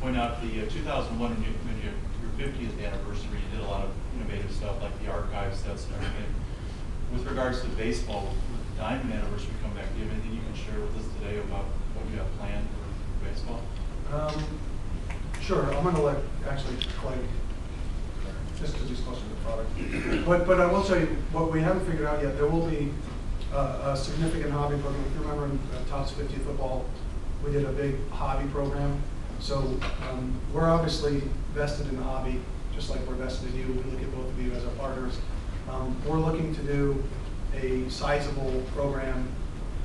point out the 2001 when your 50th anniversary, you did a lot of innovative stuff like the archive sets and everything. With regards to baseball, with the Diamond anniversary come back, do you have anything you can share with us today about what you have planned for baseball? Sure. I'm going to let actually Clay, just because he's closer to the product. But I will tell you what we haven't figured out yet. There will be a significant hobby program. If you remember in Topps 50 football, we did a big hobby program. So we're obviously vested in the hobby, just like we're vested in you. We look at both of you as our partners. We're looking to do a sizable program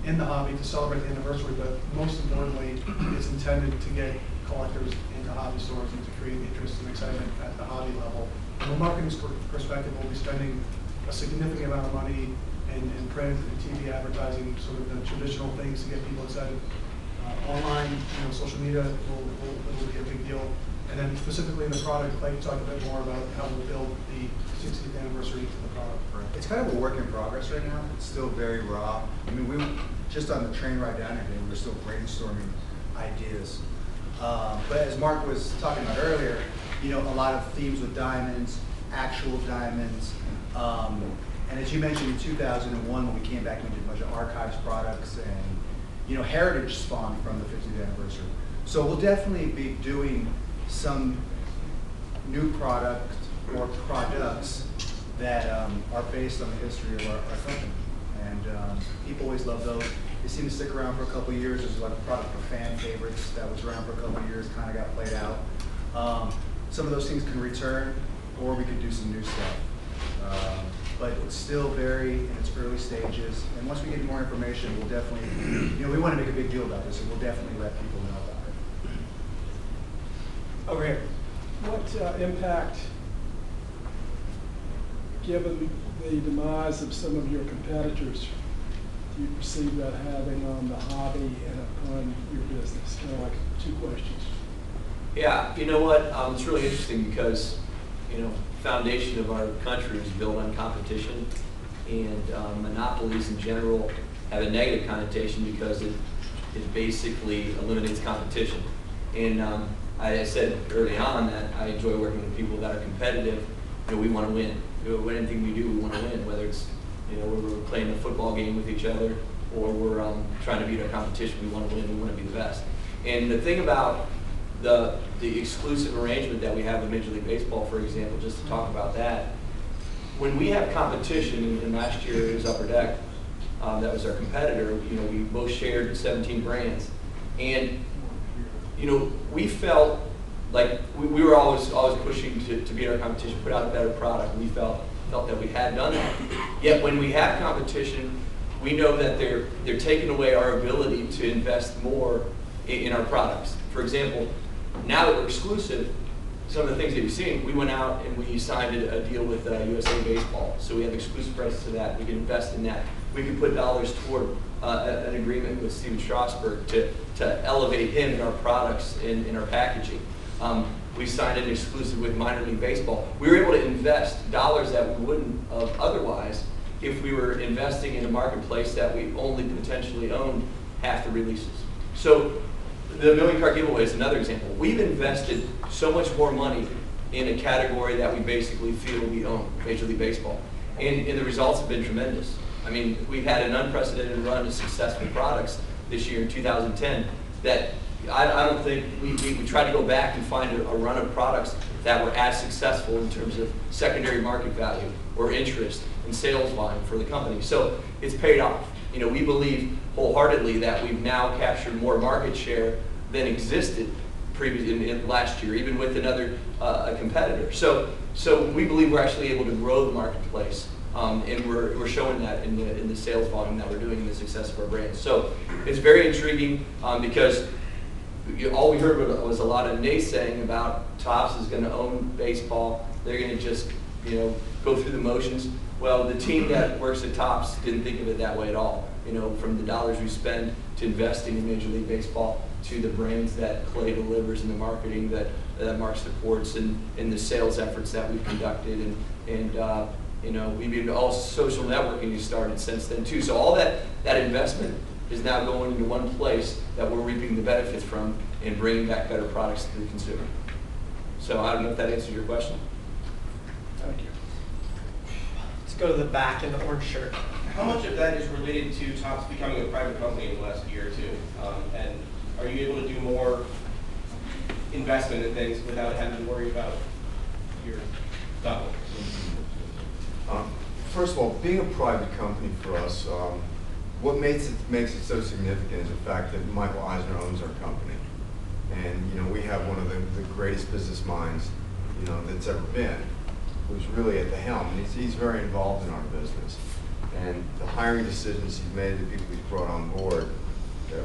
in the hobby to celebrate the anniversary, but most importantly, it's intended to get collectors into hobby stores and to create interest and excitement at the hobby level. From a marketing perspective, we'll be spending a significant amount of money in print and TV advertising, sort of the traditional things to get people excited. Online, social media will be a big deal. And then specifically in the product, Clay can talk a bit more about how we'll build the 60th anniversary into the product. It's kind of a work in progress right now. It's still very raw. I mean, we just on the train ride down here today, we were still brainstorming ideas. But as Mark was talking about earlier, a lot of themes with diamonds, actual diamonds. And as you mentioned, in 2001, when we came back, we did a bunch of archives products, and heritage spawned from the 50th anniversary. So we'll definitely be doing some new product or products that are based on the history of our company. And people always love those. They seem to stick around for a couple of years. There's like a product for fan favorites that was around for a couple of years, kind of got played out. Some of those things can return, or we could do some new stuff. But it's still very in its early stages. And once we get more information, we'll definitely, we want to make a big deal about this, and we'll definitely let people know about it. Over here. What impact, given the demise of some of your competitors, do you perceive that having on the hobby and upon your business? Kind of like two questions. Yeah, you know what? It's really interesting because, foundation of our country is built on competition, and monopolies in general have a negative connotation because it basically eliminates competition. And I said early on that I enjoy working with people that are competitive. We want to win. Anything we do, we want to win, whether it's we're playing a football game with each other or we're trying to beat our competition. We want to win. We want to be the best. And the thing about the exclusive arrangement that we have with Major League Baseball, for example, just to talk about that, when we have competition, and last year it was Upper Deck, that was our competitor, we both shared 17 brands. And, we felt like we were always pushing to beat our competition, put out a better product. We felt that we had done that. Yet when we have competition, we know that they're taking away our ability to invest more in our products. For example, now that we're exclusive, some of the things that you've seen, we went out and we signed a deal with USA Baseball. So we have exclusive rights to that. We can invest in that. We can put dollars toward an agreement with Steven Strasburg to elevate him in our products, in our packaging. We signed an exclusive with Minor League Baseball. We were able to invest dollars that we wouldn't have otherwise if we were investing in a marketplace that we only potentially owned half the releases. So the million card giveaway is another example. We've invested so much more money in a category that we basically feel we own, Major League Baseball. And the results have been tremendous. I mean, we've had an unprecedented run of successful products this year in 2010 that I don't think we tried to go back and find a run of products that were as successful in terms of secondary market value or interest and sales volume for the company. So it's paid off. We believe wholeheartedly that we've now captured more market share than existed previously in last year, even with another competitor. So we believe we're actually able to grow the marketplace, and we're showing that in the sales volume that we're doing and the success of our brands. So it's very intriguing because all we heard was a lot of naysaying about Topps is going to own baseball. They're going to just go through the motions. Well, the team that works at Topps didn't think of it that way at all. From the dollars we spend to investing in Major League Baseball to the brands that Clay delivers and the marketing that Mark supports and the sales efforts that we've conducted and we've been all social networking has started since then too. So all that investment is now going into one place that we're reaping the benefits from, and bringing back better products to the consumer. So I don't know if that answers your question. Thank you. Let's go to the back in the orange shirt. How much of that is related to Topps becoming a private company in the last year or two? And are you able to do more investment in things without having to worry about your dollar? First of all, being a private company for us, what makes it so significant is the fact that Michael Eisner owns our company. And we have one of the greatest business minds that's ever been, who's really at the helm. And he's very involved in our business. And the hiring decisions he's made, the people he's brought on board,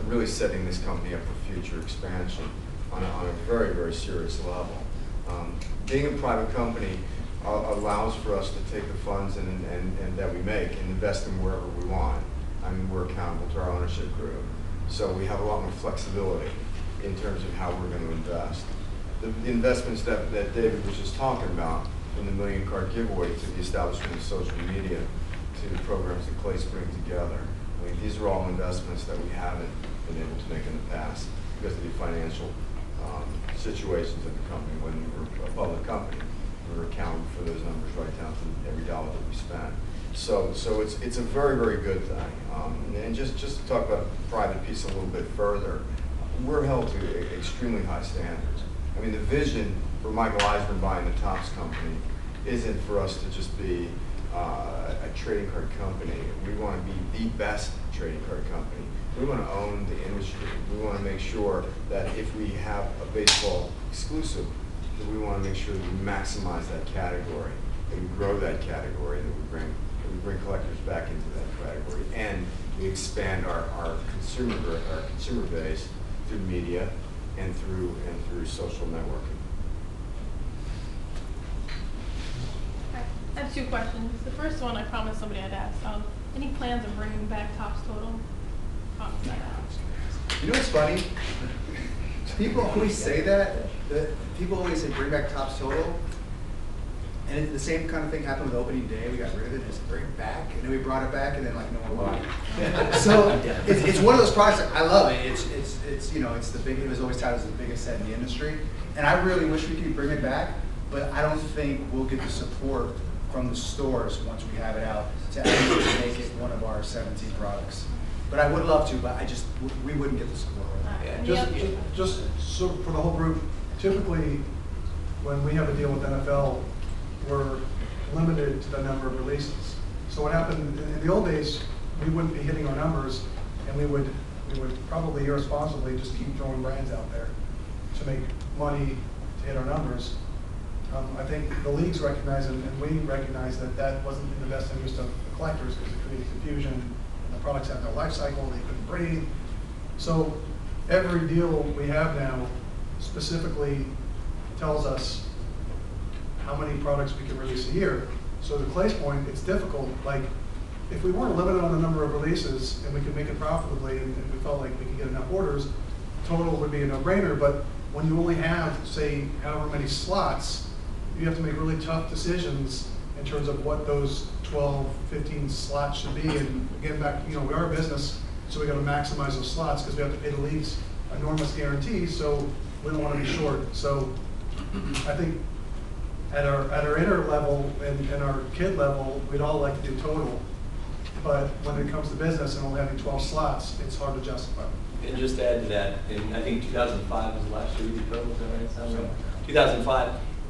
really setting this company up for future expansion on a very, very serious level. Being a private company allows for us to take the funds and that we make and invest them wherever we want. I mean, we're accountable to our ownership group. So we have a lot more flexibility in terms of how we're going to invest. The investments that David was just talking about, from the $1 million card giveaway to the establishment of social media, to the programs that Clay's bring together. I mean, these are all investments that we haven't been able to make in the past because of the financial situations of the company. When we were a public company, we were accounting for those numbers right down to every dollar that we spent. So it's a very, very good thing. And just to talk about the private piece a little bit further, we're held to extremely high standards. I mean, the vision for Michael Eisner buying the Topps company isn't for us to just be a trading card company. We want to be the best trading card company. We want to own the industry. We want to make sure that if we have a baseball exclusive, that we want to make sure that we maximize that category, that we grow that category, that we bring collectors back into that category, and we expand our consumer base through media and through social networking. I have two questions. The first one, I promised somebody I'd ask. Any plans of bringing back Topps Total? You know what's funny? People always say that. People always say bring back Topps Total. And the same kind of thing happened with opening day. We got rid of it and just bring it back. And then we brought it back and then like no one bought it. So it's one of those products that I love it. It's the big, it was always touted as the biggest set in the industry. And I really wish we could bring it back, but I don't think we'll get the support from the stores once we have it out to actually make it one of our 17 products. But I would love to, but we wouldn't get the support. Just so for the whole group, typically when we have a deal with NFL, we're limited to the number of releases. So what happened in the old days, we wouldn't be hitting our numbers, and we would probably irresponsibly just keep throwing brands out there to make money to hit our numbers. I think the leagues recognize and we recognize that wasn't in the best interest of the collectors because it created confusion, and the products had no life cycle, they couldn't breathe. So every deal we have now specifically tells us how many products we can release a year. So to Clay's point, it's difficult. Like, if we weren't limited on the number of releases and we could make it profitably and we felt like we could get enough orders, Total would be a no-brainer. But when you only have, say, however many slots, you have to make really tough decisions in terms of what those 12, 15 slots should be. And again, back, we are a business, so we got to maximize those slots because we have to pay the leagues enormous guarantees, so we don't want to be short. So I think at our inner level and our kid level, we'd all like to do Total. But when it comes to business and only having 12 slots, it's hard to justify. And just to add to that, I think 2005 was the last year we did Total, is that right? Sounds right.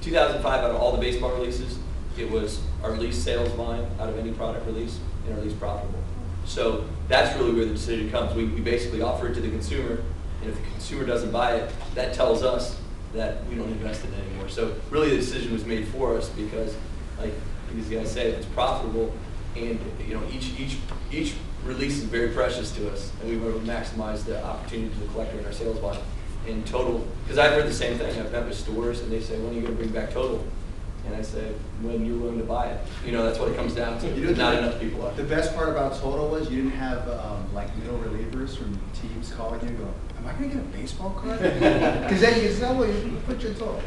2005 out of all the baseball releases, it was our least sales line out of any product release and our least profitable. So that's really where the decision comes. We basically offer it to the consumer, and if the consumer doesn't buy it, that tells us that we don't invest in it anymore. So really the decision was made for us because, like these guys say, it's profitable, and each release is very precious to us, and we want to maximize the opportunity to the collector in our sales line. In Total, because I've heard the same thing. I've met with stores, and they say, "When are you going to bring back Total?" And I say, "When you're willing to buy it." That's what it comes down to. Not enough people are. The best part about Total was you didn't have like middle relievers from teams calling you, going, "Am I going to get a baseball card?" Because then you can say, "Well, you put your Total."